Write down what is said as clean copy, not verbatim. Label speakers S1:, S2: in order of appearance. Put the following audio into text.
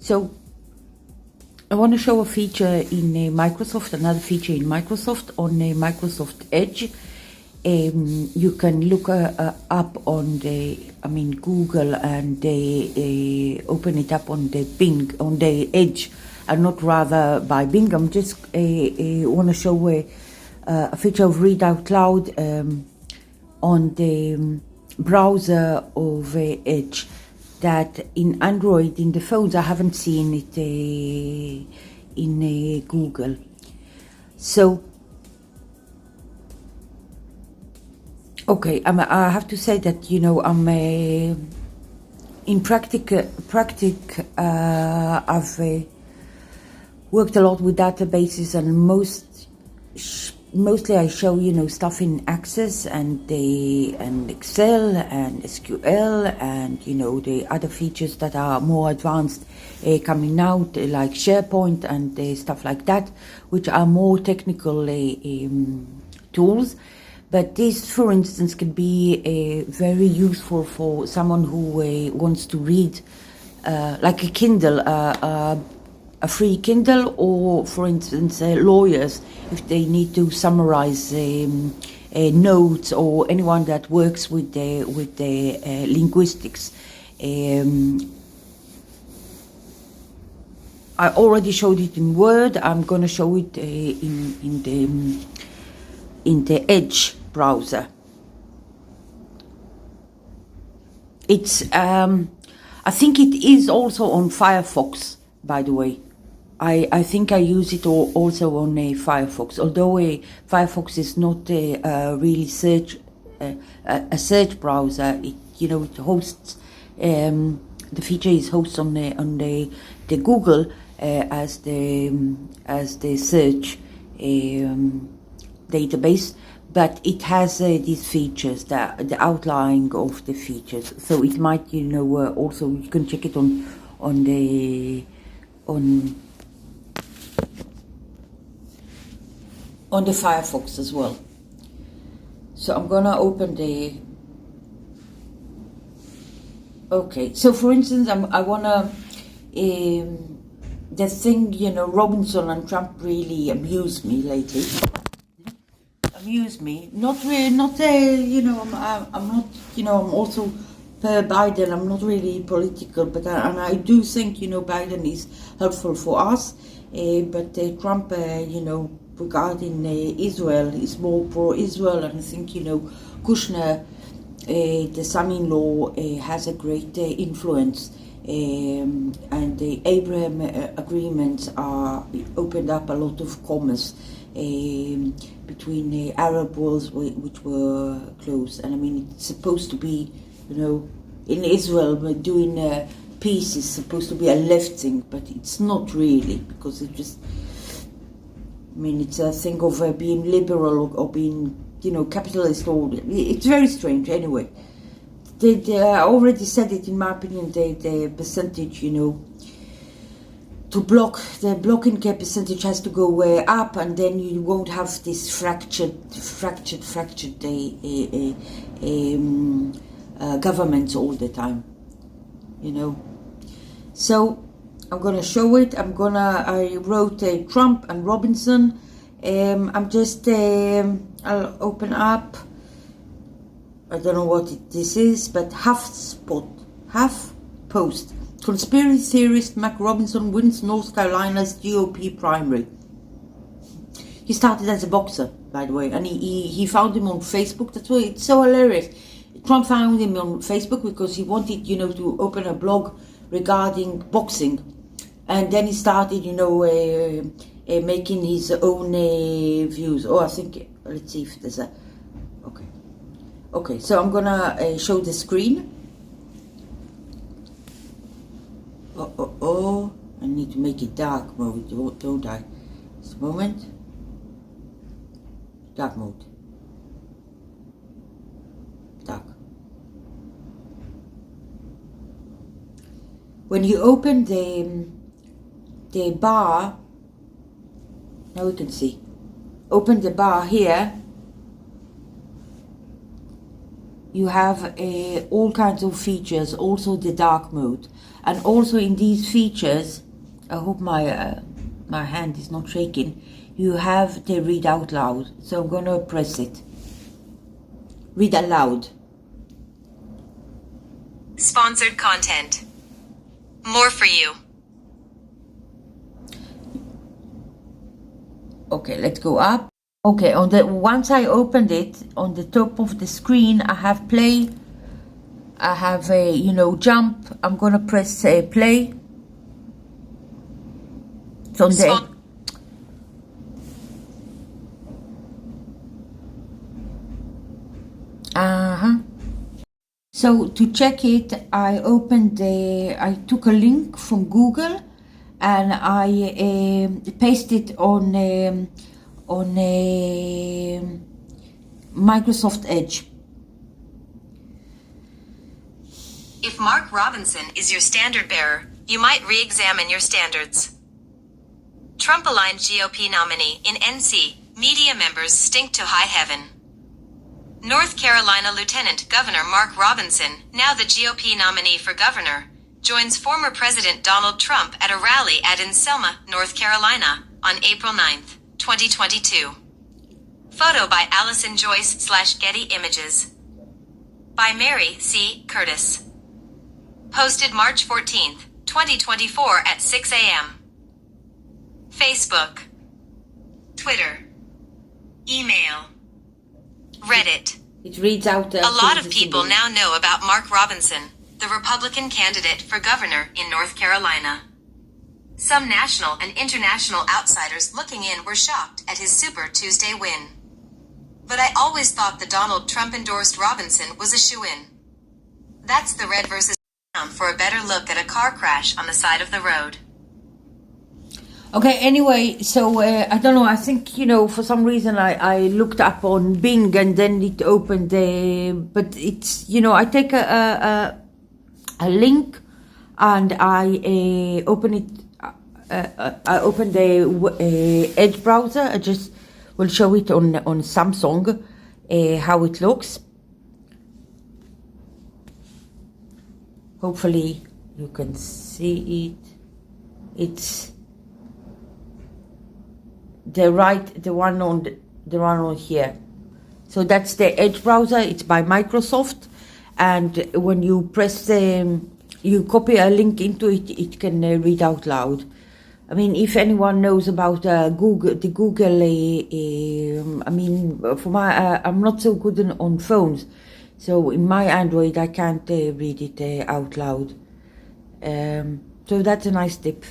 S1: So I want to show a feature in Microsoft, another feature in Microsoft on Microsoft Edge. You can look up on Google and open it up on the Bing, on the Edge, and not rather by Bing. I'm just want to show a feature of Read Out Loud on the browser of Edge. That in Android, in the phones, I haven't seen it in Google. So, okay, I have to say that, you know, I'm in practice, I've worked a lot with databases, and mostly I show, you know, stuff in Access and Excel and SQL and, you know, the other features that are more advanced coming out, like SharePoint and stuff like that, which are more technical tools. But this, for instance, can be very useful for someone who wants to read, like a Kindle, a free Kindle, or, for instance, lawyers, if they need to summarize notes, or anyone that works with the linguistics. I already showed it in Word. I'm going to show it in the Edge browser. It's I think it is also on Firefox, by the way. I think I use it also on Firefox, although Firefox is not really a search browser. It, you know, it hosts the feature is hosted on the Google as the search database, but it has these features, the outline of the features. So it might, you know, also you can check it on the Firefox as well. So I'm gonna open the. Okay, so for instance, I wanna the thing, you know, Robinson and Trump really amused me lately. Amused me, not really, not you know, I'm not, you know, I'm also per Biden. I'm not really political, but and I do think, you know, Biden is helpful for us, but Trump, you know, regarding Israel is more pro-Israel, and I think, you know, Kushner, the son-in-law, has a great influence, and the Abraham agreements are opened up a lot of commerce between the Arab worlds, which were closed. And I mean, it's supposed to be, you know, in Israel, we're doing peace is supposed to be a left thing, but it's not really, because it just, I mean, it's a thing of being liberal or being, you know, capitalist, or it's very strange. Anyway, I already said it, in my opinion, the percentage, you know, to block, the blocking percentage has to go up, and then you won't have this fractured governments all the time, you know. So I'm gonna show it. I wrote Trump and Robinson. I'm just I'll open up. I don't know what this is, but HuffPost. Conspiracy theorist Mac Robinson wins North Carolina's GOP primary. He started as a boxer, by the way, and he found him on Facebook. That's why it's so hilarious. Trump found him on Facebook because he wanted, you know, to open a blog regarding boxing, and then he started, you know, making his own views. Oh, I think, let's see if there's a, okay, so I'm gonna show the screen. I need to make it dark mode, don't I? Just a moment. Dark mode. Dark. When you open the bar, now we can see. Open the bar here. you have all kinds of features, also the dark mode. And also in these features, I hope my my hand is not shaking, you have the read out loud. So I'm gonna press it. Read aloud.
S2: Sponsored content. More for you.
S1: Okay, let's go up. Okay, once I opened it, on the top of the screen, I have play. I have a, jump. I'm gonna press play. It's on the. So to check it, I took a link from Google, and I pasted it on Microsoft Edge.
S2: If Mark Robinson is your standard bearer, you might re-examine your standards. Trump-aligned GOP nominee in NC, media members stink to high heaven. North Carolina Lieutenant Governor Mark Robinson, now the GOP nominee for governor, joins former President Donald Trump at a rally in Selma, North Carolina, on April 9th, 2022. Photo by Allison Joyce / Getty Images. By Mary C. Curtis. Posted March 14th, 2024 at 6 a.m. Facebook. Twitter. Email. Reddit.
S1: It reads out.
S2: A lot of people now know about Mark Robinson, the Republican candidate for governor in North Carolina. Some national and international outsiders looking in were shocked at his Super Tuesday win. But I always thought the Donald Trump-endorsed Robinson was a shoo-in. That's the red versus brown for a better look at a car crash on the side of the road.
S1: Okay, anyway, so I don't know, I think, for some reason I looked up on Bing and then it opened, but it's, I take a link and I open it, I open the Edge browser. I just will show it on Samsung, how it looks. Hopefully you can see it. It's the one on here. So that's the Edge browser. It's by Microsoft, and when you press you copy a link into it, it can read out loud. I mean, if anyone knows about Google, I mean, for my I'm not so good on phones, so in my Android I can't read it out loud. So that's a nice tip.